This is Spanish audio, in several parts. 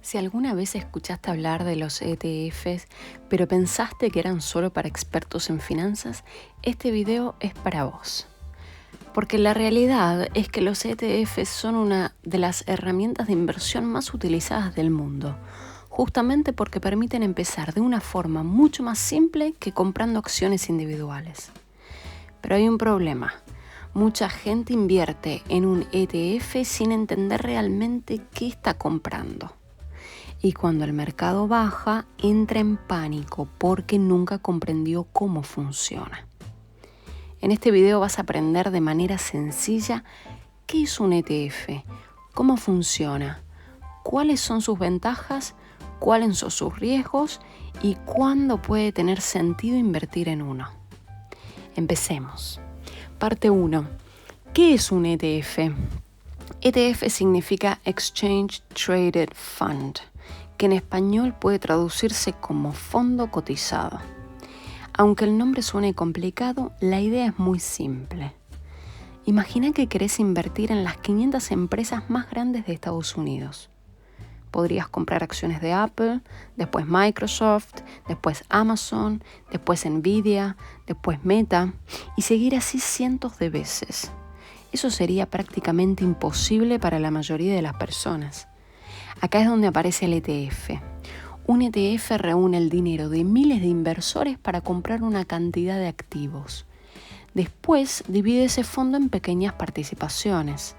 Si alguna vez escuchaste hablar de los ETFs, pero pensaste que eran solo para expertos en finanzas, este video es para vos. Porque la realidad es que los ETFs son una de las herramientas de inversión más utilizadas del mundo, justamente porque permiten empezar de una forma mucho más simple que comprando acciones individuales. Pero hay un problema. Mucha gente invierte en un ETF sin entender realmente qué está comprando. Y cuando el mercado baja, entra en pánico porque nunca comprendió cómo funciona. En este video vas a aprender de manera sencilla qué es un ETF, cómo funciona, cuáles son sus ventajas, cuáles son sus riesgos y cuándo puede tener sentido invertir en uno. Empecemos. Parte 1. ¿Qué es un ETF? ETF significa Exchange Traded Fund, que en español puede traducirse como fondo cotizado. Aunque el nombre suene complicado, la idea es muy simple. Imagina que querés invertir en las 500 empresas más grandes de Estados Unidos. Podrías comprar acciones de Apple, después Microsoft, después Amazon, después Nvidia, después Meta y seguir así cientos de veces. Eso sería prácticamente imposible para la mayoría de las personas. Acá es donde aparece el ETF. Un ETF reúne el dinero de miles de inversores para comprar una cantidad de activos. Después divide ese fondo en pequeñas participaciones.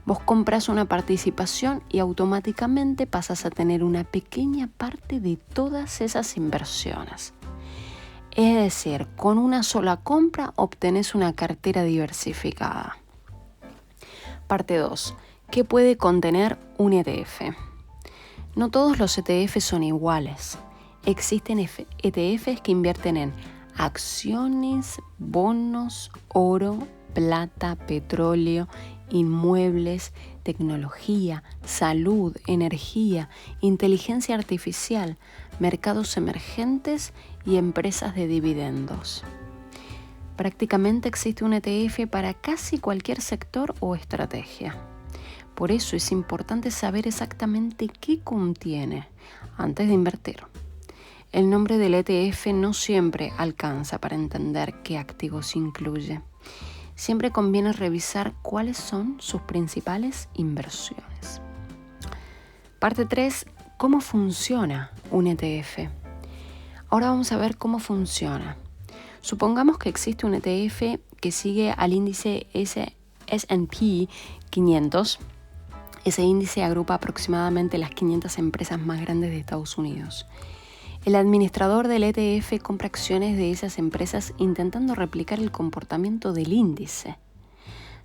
Vos compras una participación y automáticamente pasas a tener una pequeña parte de todas esas inversiones. Es decir, con una sola compra obtenés una cartera diversificada. Parte 2. ¿Qué puede contener un ETF? No todos los ETFs son iguales. Existen ETFs que invierten en acciones, bonos, oro, plata, petróleo, inmuebles, tecnología, salud, energía, inteligencia artificial, mercados emergentes y empresas de dividendos. Prácticamente existe un ETF para casi cualquier sector o estrategia. Por eso es importante saber exactamente qué contiene antes de invertir. El nombre del ETF no siempre alcanza para entender qué activos incluye. Siempre conviene revisar cuáles son sus principales inversiones. Parte 3. ¿Cómo funciona un ETF? Ahora vamos a ver cómo funciona. Supongamos que existe un ETF que sigue al índice S&P 500. Ese índice agrupa aproximadamente las 500 empresas más grandes de Estados Unidos. El administrador del ETF compra acciones de esas empresas intentando replicar el comportamiento del índice.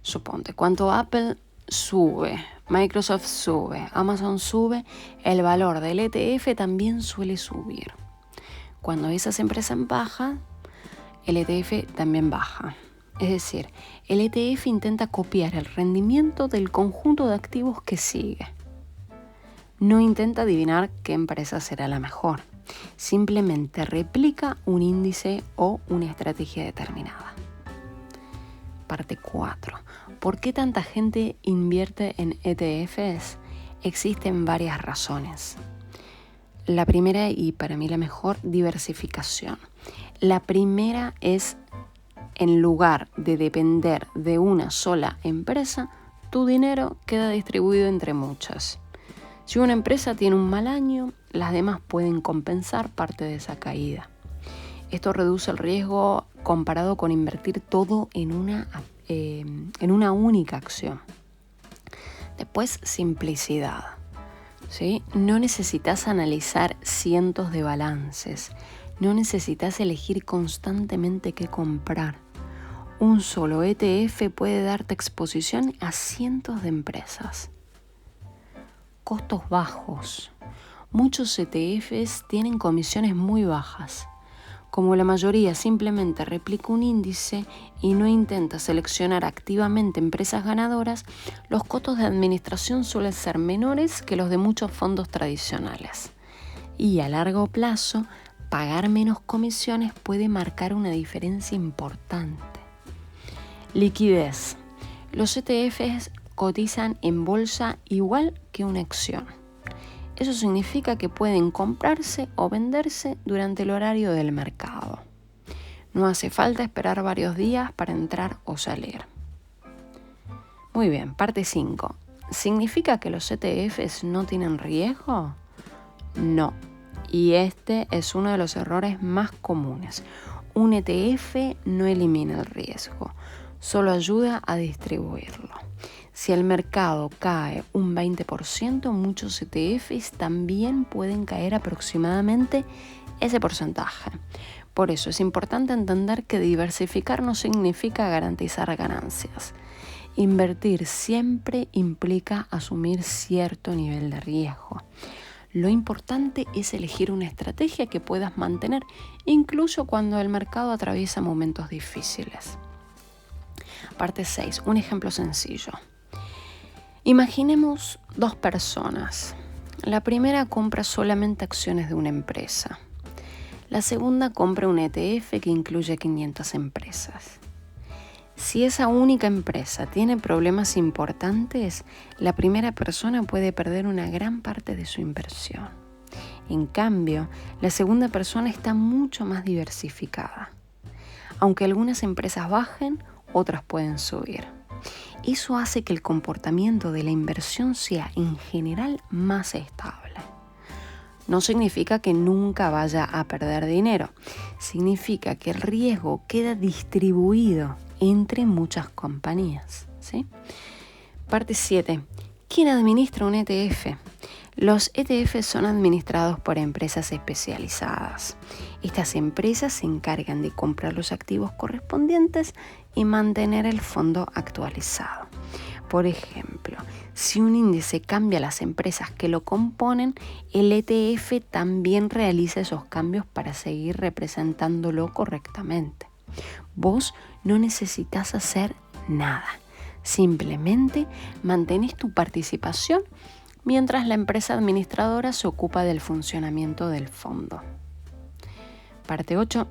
Suponte, cuando Apple sube, Microsoft sube, Amazon sube, el valor del ETF también suele subir. Cuando esas empresas bajan, el ETF también baja. Es decir, el ETF intenta copiar el rendimiento del conjunto de activos que sigue. No intenta adivinar qué empresa será la mejor. Simplemente replica un índice o una estrategia determinada. Parte 4. ¿Por qué tanta gente invierte en ETFs? Existen varias razones. La primera, y para mí la mejor, diversificación. La primera es, en lugar de depender de una sola empresa, tu dinero queda distribuido entre muchas. Si una empresa tiene un mal año, las demás pueden compensar parte de esa caída. Esto reduce el riesgo comparado con invertir todo en una única acción. Después, simplicidad. ¿Sí? No necesitas analizar cientos de balances. No necesitas elegir constantemente qué comprar. Un solo ETF puede darte exposición a cientos de empresas. Costos bajos. Muchos ETFs tienen comisiones muy bajas. Como la mayoría simplemente replica un índice y no intenta seleccionar activamente empresas ganadoras, los costos de administración suelen ser menores que los de muchos fondos tradicionales. Y a largo plazo, pagar menos comisiones puede marcar una diferencia importante. Liquidez. Los ETFs cotizan en bolsa igual que una acción. Eso significa que pueden comprarse o venderse durante el horario del mercado. No hace falta esperar varios días para entrar o salir. Muy bien, parte 5. ¿Significa que los ETFs no tienen riesgo? No. Y este es uno de los errores más comunes. Un ETF no elimina el riesgo, solo ayuda a distribuirlo. Si el mercado cae un 20%, muchos ETFs también pueden caer aproximadamente ese porcentaje. Por eso es importante entender que diversificar no significa garantizar ganancias. Invertir siempre implica asumir cierto nivel de riesgo. Lo importante es elegir una estrategia que puedas mantener incluso cuando el mercado atraviesa momentos difíciles. Parte 6. Un ejemplo sencillo. Imaginemos 2 personas. La primera compra solamente acciones de una empresa. La segunda compra un ETF que incluye 500 empresas. Si esa única empresa tiene problemas importantes, la primera persona puede perder una gran parte de su inversión. En cambio, la segunda persona está mucho más diversificada. Aunque algunas empresas bajen, otras pueden subir. Eso hace que el comportamiento de la inversión sea en general más estable. No significa que nunca vaya a perder dinero. Significa que el riesgo queda distribuido entre muchas compañías, ¿sí? Parte 7. ¿Quién administra un ETF? Los ETF son administrados por empresas especializadas. Estas empresas se encargan de comprar los activos correspondientes y mantener el fondo actualizado. Por ejemplo, si un índice cambia las empresas que lo componen, el ETF también realiza esos cambios para seguir representándolo correctamente. Vos no necesitas hacer nada. Simplemente mantenés tu participación mientras la empresa administradora se ocupa del funcionamiento del fondo. Parte 8.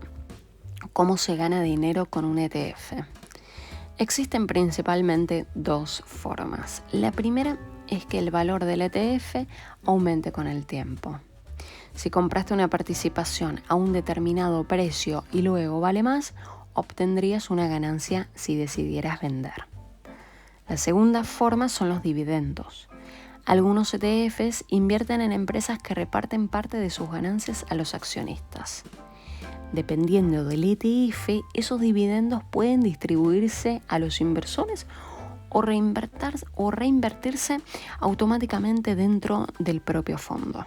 ¿Cómo se gana dinero con un ETF? Existen principalmente 2 formas. La primera es que el valor del ETF aumente con el tiempo. Si compraste una participación a un determinado precio y luego vale más, obtendrías una ganancia si decidieras vender. La segunda forma son los dividendos. Algunos ETFs invierten en empresas que reparten parte de sus ganancias a los accionistas. Dependiendo del ETF, esos dividendos pueden distribuirse a los inversores o reinvertirse automáticamente dentro del propio fondo.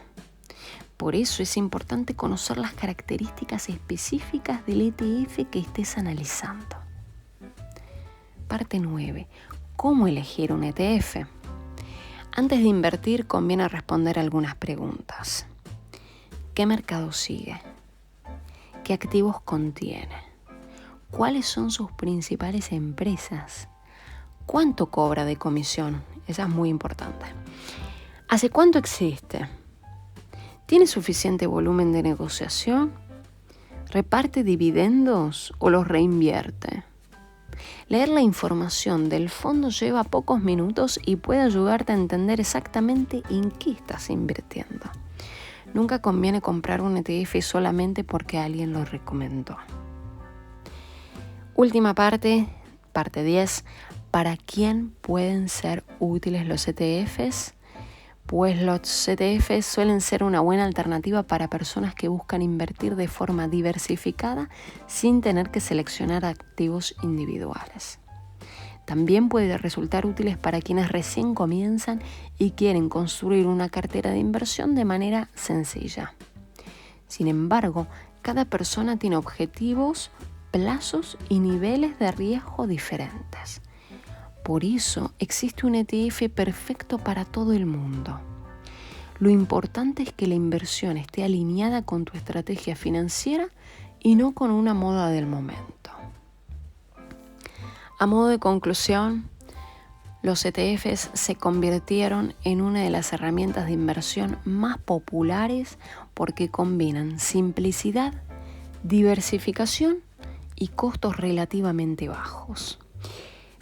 Por eso es importante conocer las características específicas del ETF que estés analizando. Parte 9. ¿Cómo elegir un ETF? Antes de invertir, conviene responder algunas preguntas. ¿Qué mercado sigue? ¿Qué activos contiene? ¿Cuáles son sus principales empresas? ¿Cuánto cobra de comisión? Esa es muy importante. ¿Hace cuánto existe? ¿Tiene suficiente volumen de negociación? ¿Reparte dividendos o los reinvierte? Leer la información del fondo lleva pocos minutos y puede ayudarte a entender exactamente en qué estás invirtiendo. Nunca conviene comprar un ETF solamente porque alguien lo recomendó. Última parte, parte 10. ¿Para quién pueden ser útiles los ETFs? Pues los ETFs suelen ser una buena alternativa para personas que buscan invertir de forma diversificada sin tener que seleccionar activos individuales. También puede resultar útiles para quienes recién comienzan y quieren construir una cartera de inversión de manera sencilla. Sin embargo, cada persona tiene objetivos, plazos y niveles de riesgo diferentes. Por eso existe un ETF perfecto para todo el mundo. Lo importante es que la inversión esté alineada con tu estrategia financiera y no con una moda del momento. A modo de conclusión, los ETFs se convirtieron en una de las herramientas de inversión más populares porque combinan simplicidad, diversificación y costos relativamente bajos.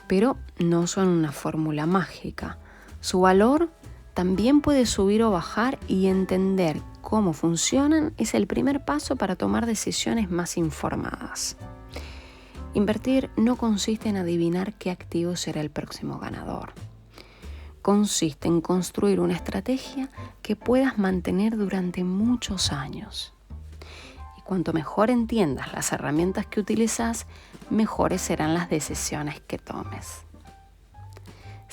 Pero no son una fórmula mágica. Su valor también puede subir o bajar, y entender cómo funcionan es el primer paso para tomar decisiones más informadas. Invertir no consiste en adivinar qué activo será el próximo ganador. Consiste en construir una estrategia que puedas mantener durante muchos años. Y cuanto mejor entiendas las herramientas que utilizas, mejores serán las decisiones que tomes.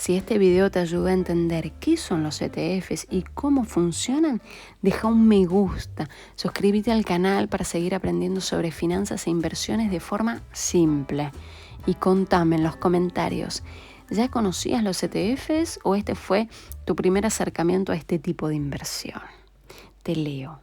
Si este video te ayuda a entender qué son los ETFs y cómo funcionan, deja un me gusta, suscríbete al canal para seguir aprendiendo sobre finanzas e inversiones de forma simple. Y contame en los comentarios, ¿ya conocías los ETFs o este fue tu primer acercamiento a este tipo de inversión? Te leo.